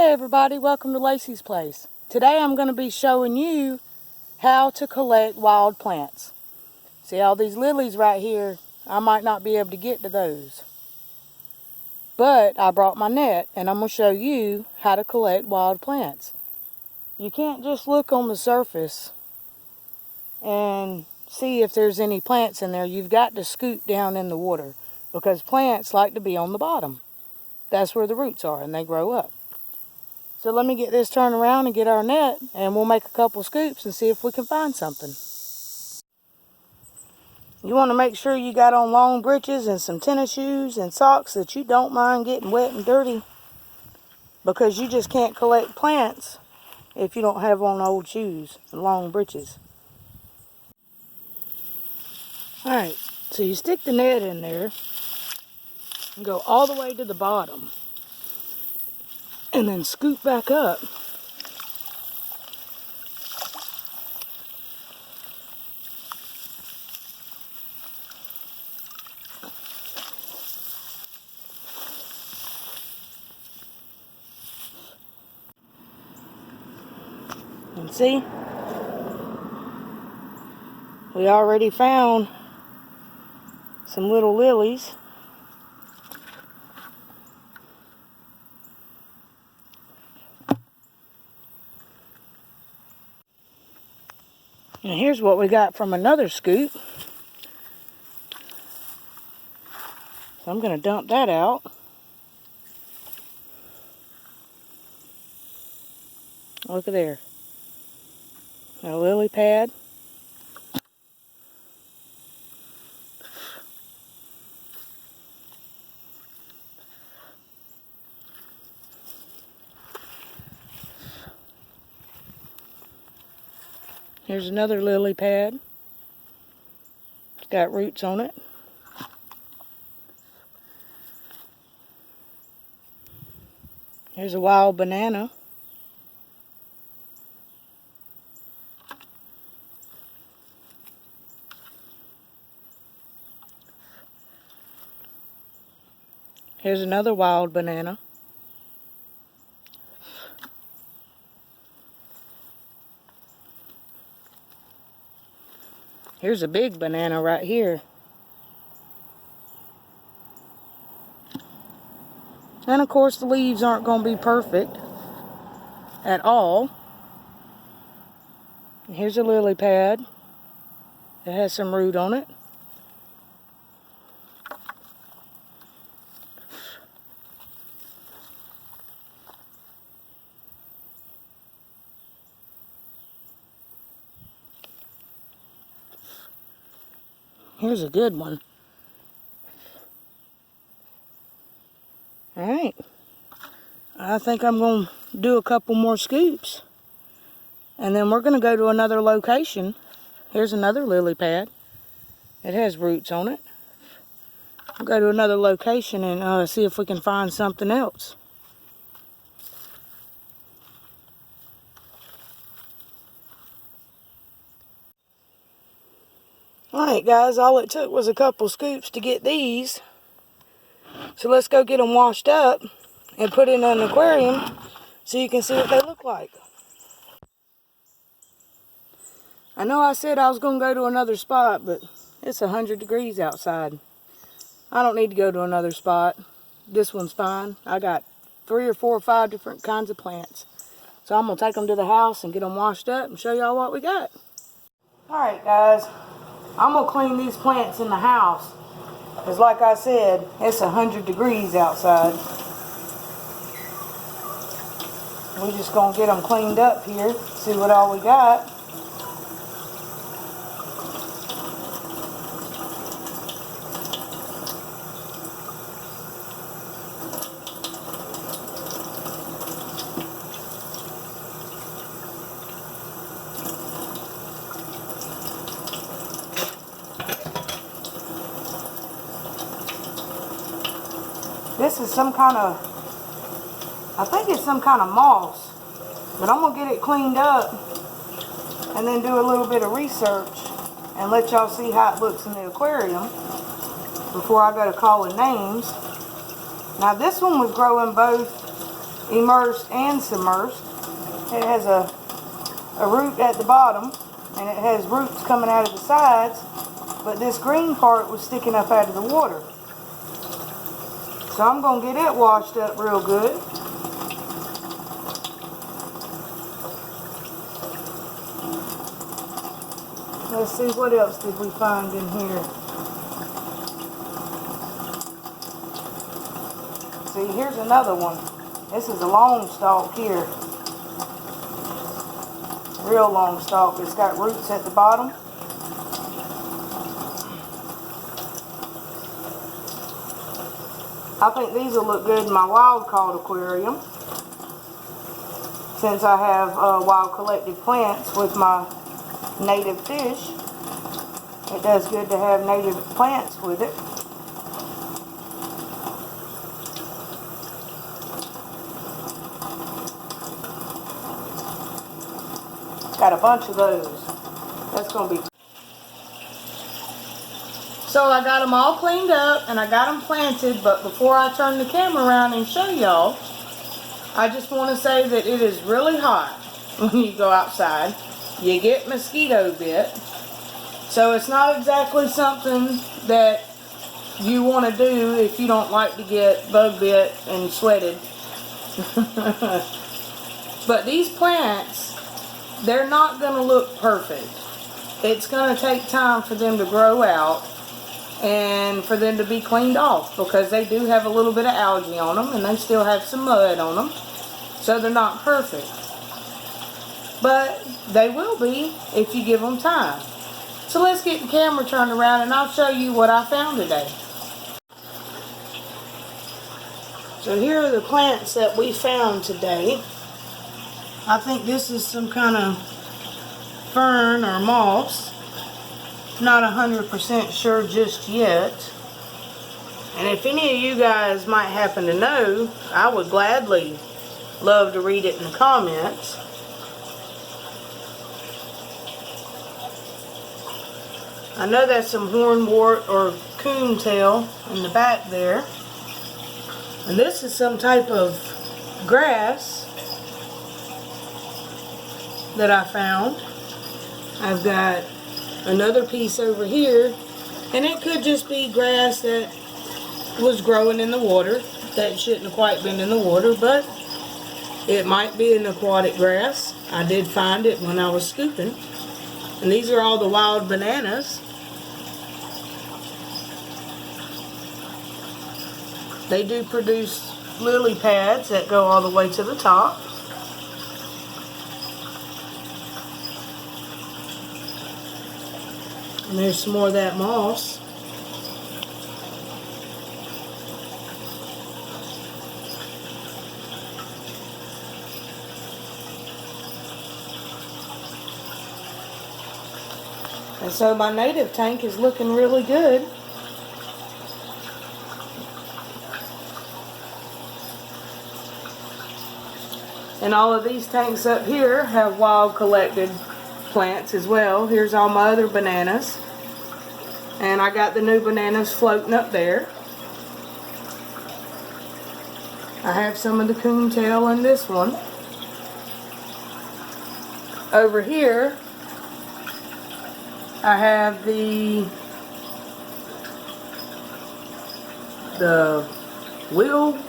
Hey everybody, welcome to Lacey's Place. Today I'm going to be showing you how to collect wild plants. See all these lilies right here? I might not be able to get to those. But I brought my net and I'm going to show you how to collect wild plants. You can't just look on the surface and see if there's any plants in there. You've got to scoot down in the water because plants like to be on the bottom. That's where the roots are and they grow up. So let me get this turned around and get our net, and we'll make a couple scoops and see if we can find something. You want to make sure you got on long breeches and some tennis shoes and socks that you don't mind getting wet and dirty, because you just can't collect plants if you don't have on old shoes and long breeches. Alright, so you stick the net in there and go all the way to the bottom and then scoop back up. And see, we already found some little lilies. And here's what we got from another scoop. So I'm going to dump that out. Look at there. A lily pad. Here's another lily pad. It's got roots on it. Here's a wild banana. Here's another wild banana. Here's a big banana right here. And of course the leaves aren't going to be perfect at all. And here's a lily pad. It has some root on it. Here's a good one. Alright. I think I'm going to do a couple more scoops. And then we're going to go to another location. Here's another lily pad. It has roots on it. We'll go to another location and see if we can find something else. Alright guys, all it took was a couple scoops to get these. So let's go get them washed up and put in an aquarium so you can see what they look like. I know I said I was going to go to another spot, but it's 100 degrees outside. I don't need to go to another spot. This one's fine. I got 3 or 4 or 5 different kinds of plants. So I'm going to take them to the house and get them washed up and show y'all what we got. Alright guys, I'm going to clean these plants in the house. Because like I said, it's 100 degrees outside. We're just going to get them cleaned up here, see what all we got. This is some kind of, I think it's some kind of moss, but I'm going to get it cleaned up and then do a little bit of research and let y'all see how it looks in the aquarium before I go to calling names. Now this one was growing both immersed and submersed. It has a root at the bottom, and it has roots coming out of the sides, but this green part was sticking up out of the water. So I'm going to get it washed up real good. Let's see, what else did we find in here? See, here's another one. This is a long stalk here. Real long stalk. It's got roots at the bottom. I think these will look good in my wild caught aquarium, since I have wild collected plants with my native fish. It does good to have native plants with it. Got a bunch of those. That's going to be... So I got them all cleaned up and I got them planted, but before I turn the camera around and show y'all, I just want to say that it is really hot when you go outside. You get mosquito bit. So it's not exactly something that you want to do if you don't like to get bug bit and sweated. But these plants, they're not going to look perfect. It's going to take time for them to grow out and for them to be cleaned off, because they do have a little bit of algae on them and they still have some mud on them. So they're not perfect. But they will be if you give them time. So let's get the camera turned around and I'll show you what I found today. So here are the plants that we found today. I think this is some kind of fern or moss. Not 100% sure just yet. And if any of you guys might happen to know, I would gladly love to read it in the comments. I know that's some hornwort or coontail in the back there. And this is some type of grass that I found. I've got another piece over here, and it could just be grass that was growing in the water that shouldn't have quite been in the water, but it might be an aquatic grass. I did find it when I was scooping. And these are all the wild bananas. They do produce lily pads that go all the way to the top. And there's some more of that moss. And so my native tank is looking really good. And all of these tanks up here have wild collected plants as well. Here's all my other bananas. And I got the new bananas floating up there. I have some of the coontail in this one. Over here, I have the willwort.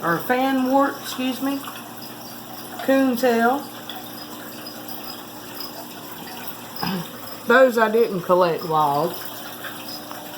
Or fanwort, excuse me. Coontail. Those I didn't collect wild.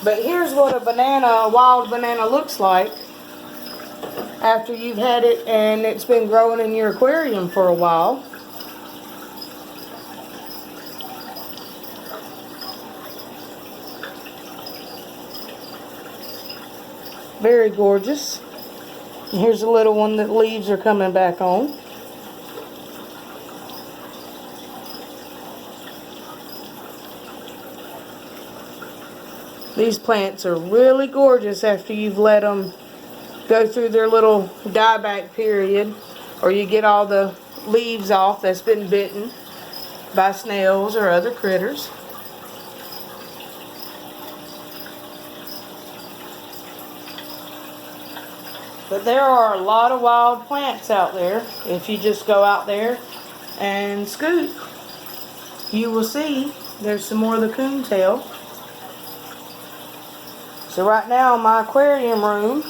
But here's what a wild banana looks like after you've had it and it's been growing in your aquarium for a while. Very gorgeous. And here's a little one that leaves are coming back on. These plants are really gorgeous after you've let them go through their little dieback period, or you get all the leaves off that's been bitten. by snails or other critters. But there are a lot of wild plants out there. If you just go out there and scoot, you will see there's some more of the coontail. So right now my aquarium room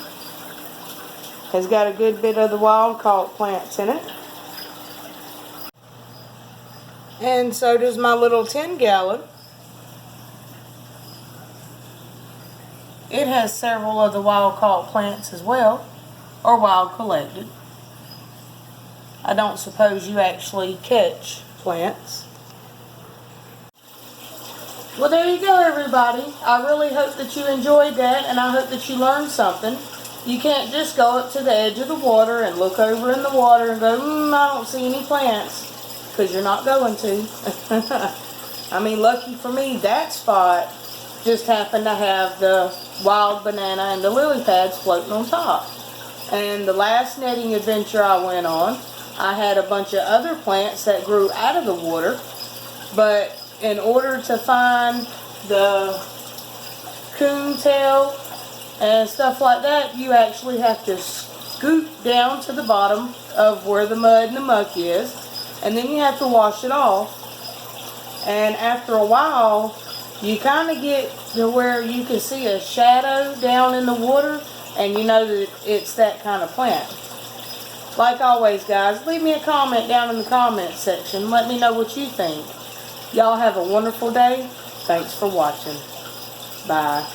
has got a good bit of the wild caught plants in it. And so does my little 10-gallon. It has several of the wild caught plants as well, or wild collected. I don't suppose you actually catch plants. Well, there you go, everybody. I really hope that you enjoyed that, and I hope that you learned something. You can't just go up to the edge of the water and look over in the water and go, I don't see any plants, because you're not going to. I mean, lucky for me, that spot just happened to have the wild banana and the lily pads floating on top. And the last netting adventure I went on, I had a bunch of other plants that grew out of the water, but in order to find the coontail and stuff like that, you actually have to scoot down to the bottom of where the mud and the muck is, and then you have to wash it off. And after a while, you kind of get to where you can see a shadow down in the water, and you know that it's that kind of plant. Like always, guys, leave me a comment down in the comments section. Let me know what you think. Y'all have a wonderful day. Thanks for watching. Bye.